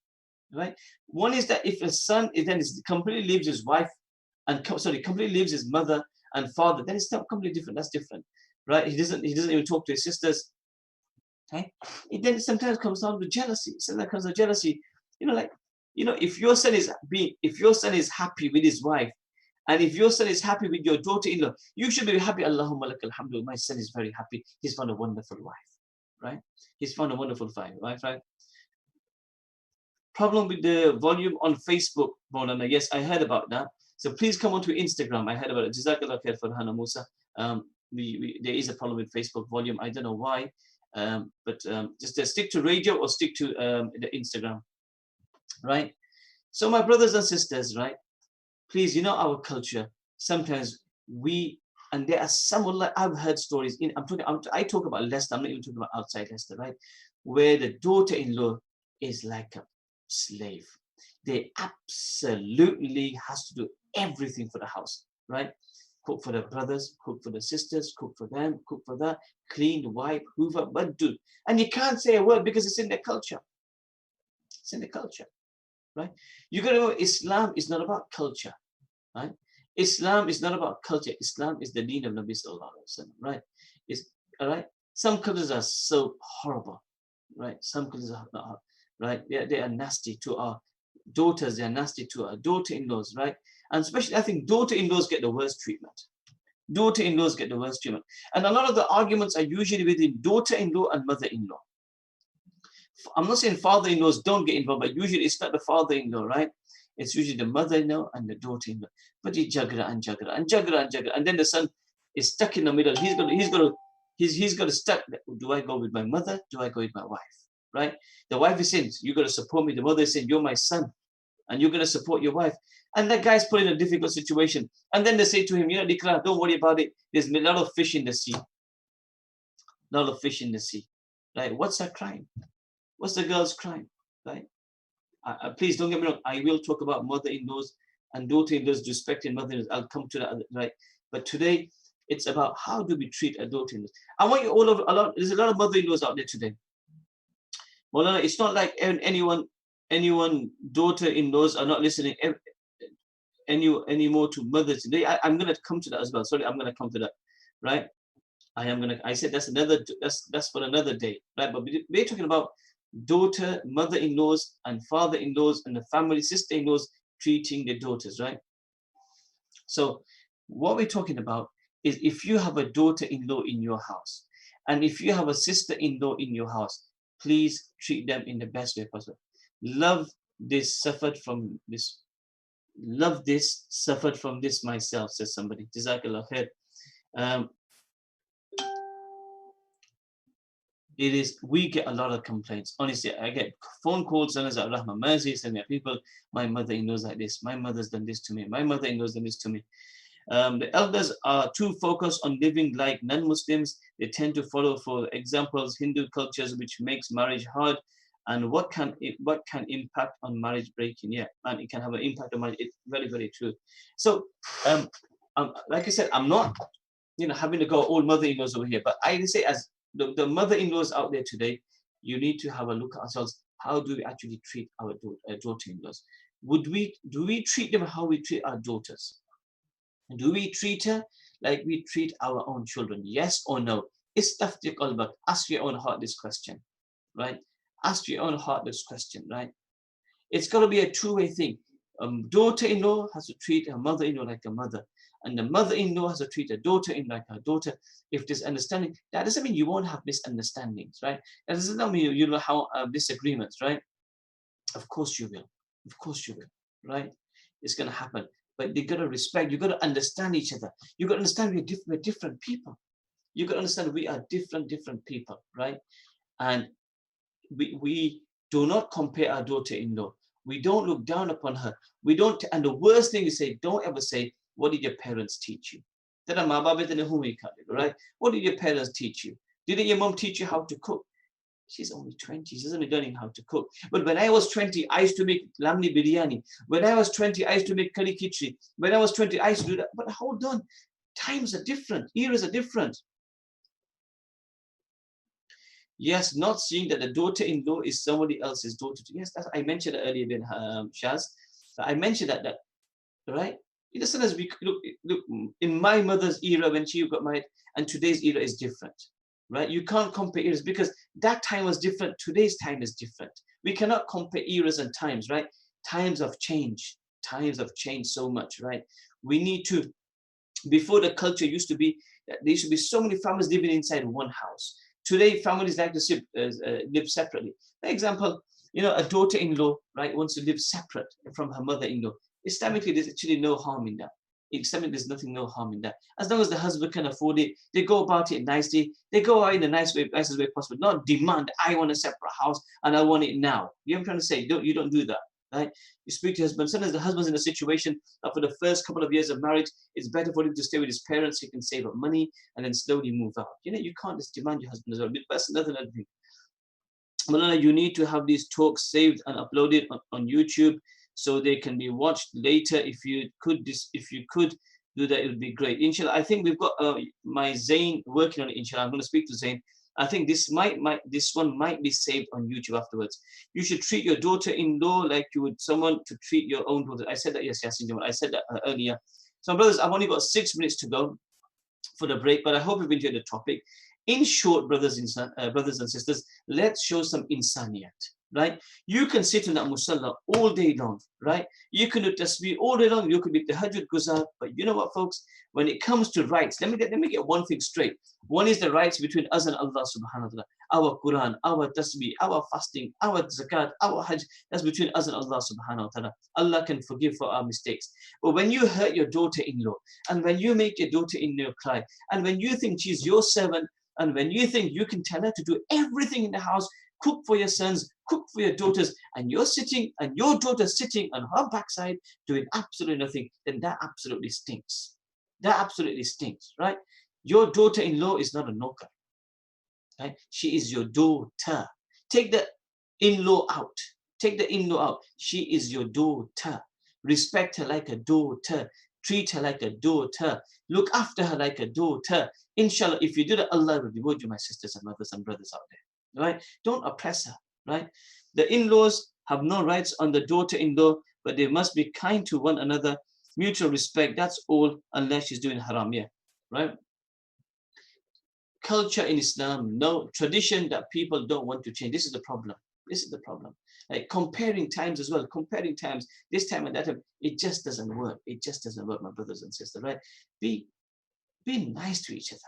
Right? One is that if a son then completely leaves his wife and completely leaves his mother and father, then it's not completely different. That's different, right? He doesn't even talk to his sisters. Okay? It then sometimes comes down to jealousy. Sometimes comes to jealousy. You know, like, you know, if your son is happy with his wife, and if your son is happy with your daughter-in-law, you should be happy. Allahumma lakal hamdu. My son is very happy. He's found a wonderful wife, right? He's found a wonderful wife, right? Problem with the volume on Facebook, Maulana. Yes, I heard about that. So please come onto Instagram. I heard about it. Jazakallah khair for Hana Musa. There is a problem with Facebook volume. I don't know why. But just stick to radio or stick to the Instagram, right? So my brothers and sisters, right? Please, you know our culture. Sometimes and there are some, I've heard stories. I talk about Leicester. I'm not even talking about outside Leicester, right? Where the daughter-in-law is like a slave. They absolutely has to do everything for the house, right? Cook for the brothers, cook for the sisters, cook for them, cook for that, clean, wipe, hoover, but do. And you can't say a word because it's in their culture. It's in the culture, right? You got to know Islam is not about culture, right? Islam is not about culture. Islam is the deen of Nabi Sallallahu Alaihi Wasallam, right? All right. Some cultures are so horrible, right? Some cultures are not, right? They are nasty to our daughters. They are nasty to our daughter-in-laws, right? And especially, I think daughter-in-laws get the worst treatment. Daughter-in-laws get the worst treatment. And a lot of the arguments are usually within daughter-in-law and mother-in-law. I'm not saying father-in-laws don't get involved, but usually it's not the father-in-law, right? It's usually the mother-in-law and the daughter-in-law. But he jagra and jagra and jagra and jagra. And then the son is stuck in the middle. He's got to stuck. Do I go with my mother? Do I go with my wife? Right? The wife is saying, you got to support me. The mother is saying, you're my son. And you're going to support your wife. And that guy's put in a difficult situation. And then they say to him, you know, Dikra, don't worry about it. There's a lot of fish in the sea. A lot of fish in the sea. Right? What's her crime? What's the girl's crime? Right? Please don't get me wrong. I will talk about mother-in-laws and daughter-in-laws, respecting mother-in-laws. I'll come to that, right? But today, it's about how do we treat a daughter-in-laws. I want you all over, there's a lot of mother-in-laws out there today. Well, it's not like anyone daughter-in-laws are not listening anymore to mothers. I'm going to come to that as well. Sorry, I'm going to come to that, right? I said that's for another day, right? But we're talking about daughter, mother-in-laws, and father-in-laws, and the family, sister-in-laws treating their daughters, right? So what we're talking about is if you have a daughter-in-law in your house, and if you have a sister-in-law in your house, please treat them in the best way possible. Love this, suffered from this. Love this, suffered from this myself, says somebody. Jazakallah khair. Um, we get a lot of complaints. Honestly, I get phone calls, and as Rahma Mercy, send people, my mother-in-law's like this, my mother's done this to me, my mother-in-law's done this to me. The elders are too focused on living like non-Muslims. They tend to follow, for examples, Hindu cultures, which makes marriage hard. And what can impact on marriage breaking? Yeah, and it can have an impact on marriage. It's very, very true. So, like I said, I'm not, having to go all mother-in-laws over here, but I say, as the mother-in-laws out there today, you need to have a look at ourselves. How do we actually treat our daughter-in-laws? Do we treat them how we treat our daughters? Do we treat her like we treat our own children? Yes or no? Istafti qalbak. Ask your own heart this question, right? Ask your own heart this question, right? It's got to be a two-way thing. Daughter-in-law has to treat her mother-in-law like a mother, and the mother-in-law has to treat her daughter-in-law like her daughter. If there's understanding, that doesn't mean you won't have misunderstandings, right? That doesn't mean you will have disagreements, right? Of course you will. Of course you will, right? It's going to happen. But you got to respect, you got to understand each other. You got to understand we're different people. You got to understand we are different people, right? And we do not compare our daughter-in-law. We don't look down upon her. We don't, and the worst thing you say, don't ever say, what did your parents teach you? Right? What did your parents teach you? Didn't your mom teach you how to cook? She's only 20. She's only learning how to cook. But when I was 20, I used to make lamni biryani. When I was 20, I used to make curry khichdi. When I was 20, I used to do that. But hold on. Times are different. Eras are different. Yes, not seeing that the daughter-in-law is somebody else's daughter. Yes, that's, I mentioned it earlier, Ben Shaz. I mentioned that, right? It doesn't as we look, in my mother's era when she got married, and today's era is different. Right? You can't compare eras because that time was different. Today's time is different. We cannot compare eras and times, right? Times have changed. Times have changed so much, right? We need to, before the culture used to be, there used to be so many families living inside one house. Today, families like to live separately. For example, a daughter-in-law, right, wants to live separate from her mother-in-law. Islamically, there's actually no harm in that. Islamic, there's no harm in that. As long as the husband can afford it, they go about it nicely. They go out in the nicest way possible. Not demand, I want a separate house and I want it now. You know what I'm trying to say? You don't do that, right? You speak to your husband. Sometimes the husband's in a situation that for the first couple of years of marriage, it's better for him to stay with his parents. He can save up money and then slowly move out. You can't just demand your husband as well. That's another thing. Malala, you need to have these talks saved and uploaded on YouTube so they can be watched later. If you could do that, it would be great. Inshallah, I think we've got my Zain working on it. Inshallah, I'm going to speak to Zain. I think this one might be saved on YouTube afterwards. You should treat your daughter-in-law like you would someone to treat your own daughter. I said that, yes, I said that earlier. So, brothers, I've only got 6 minutes to go for the break, but I hope you've enjoyed the topic. In short, brothers and sisters, let's show some insaniyat, right? You can sit in that musalla all day long, right? You can do tasbih all day long. You could be tahajjud guzar. But you know what, folks? When it comes to rights, let me get one thing straight. One is the rights between us and Allah subhanahu wa ta'ala. Our Quran, our tasbih, our fasting, our zakat, our hajj, that's between us and Allah subhanahu wa ta'ala. Allah can forgive for our mistakes. But when you hurt your daughter-in-law, and when you make your daughter-in-law cry, and when you think she's your servant, and when you think you can tell her to do everything in the house, cook for your sons, cook for your daughters, and you're sitting, and your daughter's sitting on her backside doing absolutely nothing, then that absolutely stinks. That absolutely stinks, right? Your daughter-in-law is not a knocker, right? She is your daughter. Take the in-law out. Take the in-law out. She is your daughter. Respect her like a daughter. Treat her like a daughter. Look after her like a daughter. Inshallah, if you do that, Allah will reward you, my sisters and mothers and brothers out there. Right? Don't oppress her. Right? The in-laws have no rights on the daughter-in-law, but they must be kind to one another. Mutual respect, that's all, unless she's doing haram. Yeah. Right? culture in Islam, no tradition that people don't want to change. This is the problem. This is the problem. Like comparing times as well, comparing times, this time and that time, it just doesn't work. It just doesn't work, my brothers and sisters, right? Be nice to each other.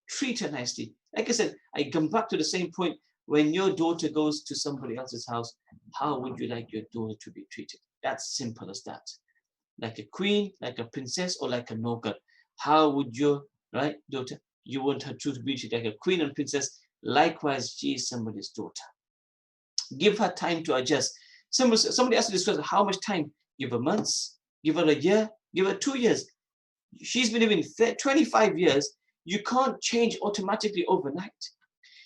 Treat her nicely. Like I said, I come back to the same point. When your daughter goes to somebody else's house, how would you like your daughter to be treated? That's simple as that. Like a queen, like a princess, or like a noble. How would your daughter? You want her to be treated like a queen and princess. Likewise, she is somebody's daughter. Give her time to adjust. Somebody has to discuss how much time. Give her months. Give her a year. Give her 2 years. She's been living 25 years. You can't change automatically overnight.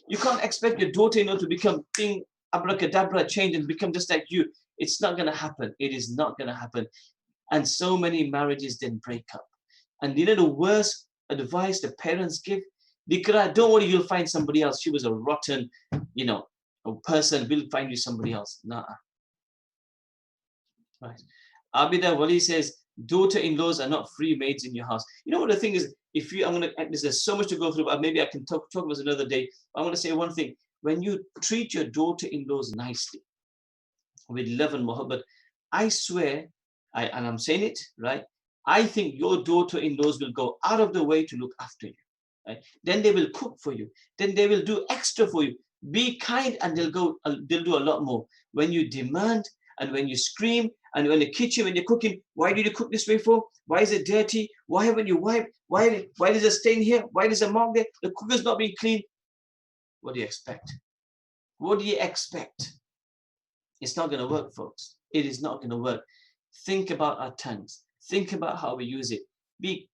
You can't expect your daughter-in-law to become thing abracadabra, change and become just like you. It's not going to happen. It is not going to happen. And so many marriages then break up. And you know the worst advice the parents give? Dikra, don't worry, you'll find somebody else. She was a rotten, a person. We'll find you somebody else. Nah. Right. Abida Wali says, daughter-in-laws are not free maids in your house. You know what the thing is? There's so much to go through, but maybe I can talk about this another day. I want to say one thing. When you treat your daughter-in-laws nicely, with love and muhabbat, I swear, and I'm saying it, right? I think your daughter-in-laws will go out of the way to look after you. Right? Then they will cook for you. Then they will do extra for you. Be kind and they'll do a lot more. When you demand and when you scream and when the kitchen, when you're cooking, why did you cook this way for? Why is it dirty? Why haven't you wiped? Why there's a stain here? Why there's a mark there? The cooker's not being clean. What do you expect? What do you expect? It's not going to work, folks. It is not going to work. Think about our tongues. Think about how we use it. Be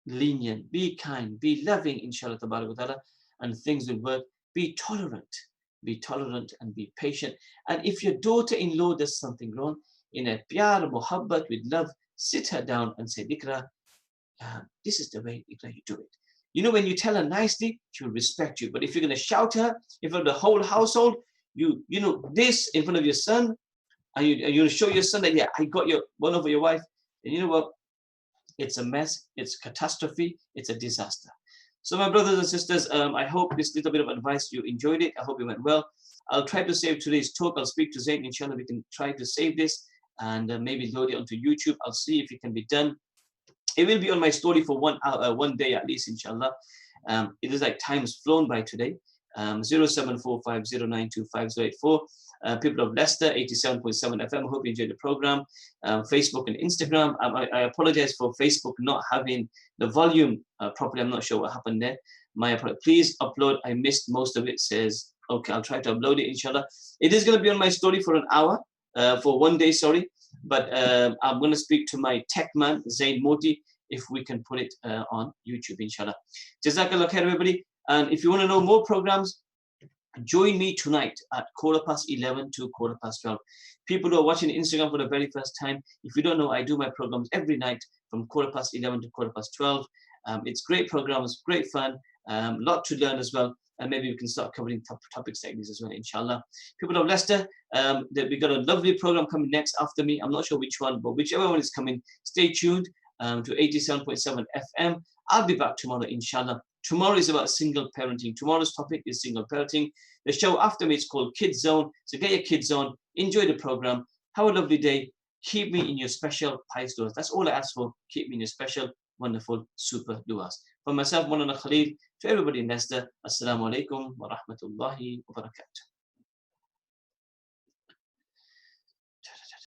lenient, be kind, be loving, inshallah, ta'ala, and things will work. Be tolerant and be patient. And if your daughter-in-law does something wrong, in a pyar, muhabbat, with love, sit her down and say, Dikra, this is the way, Dikra, you do it. You know, when you tell her nicely, she will respect you. But if you're going to shout her in front of the whole household, you know this in front of your son, and you show your son that, yeah, I got one over your wife, and you know what? It's a mess, it's catastrophe, it's a disaster. So my brothers and sisters, I hope this little bit of advice, you enjoyed it. I hope it went well. I'll try to save today's talk. I'll speak to Zayn, inshallah, we can try to save this and maybe load it onto YouTube. I'll see if it can be done. It will be on my story for 1 hour, 1 day at least, inshallah. It is like time's flown by today. 0745092584. People of Leicester, 87.7 FM. I hope you enjoyed the program. Facebook and Instagram. I apologize for Facebook not having the volume properly. I'm not sure what happened there. Please upload. I missed most of it. Says, okay, I'll try to upload it, inshallah. It is going to be on my story for an hour, for 1 day, sorry. But I'm going to speak to my tech man, Zain Moti, if we can put it on YouTube, inshallah. Jazakallah khair, everybody. And if you want to know more programs, join me tonight at 11:15 to 12:15. People who are watching Instagram for the very first time, if you don't know, I do my programs every night from 11:15 to 12:15. It's great programs, great fun, lot to learn as well. And maybe we can start covering topics like these as well, inshallah. People of Leicester, we got a lovely program coming next after me. I'm not sure which one, but whichever one is coming, stay tuned to 87.7 FM. I'll be back tomorrow, inshallah. Tomorrow is about single parenting. Tomorrow's topic is single parenting. The show after me is called Kids Zone. So get your kids on, enjoy the program, have a lovely day. Keep me in your special pious du'as. That's all I ask for. Keep me in your special, wonderful, super du'as. For myself, Maulana Khalil, to everybody in Leicester, Assalamu alaikum wa rahmatullahi wa barakatuh.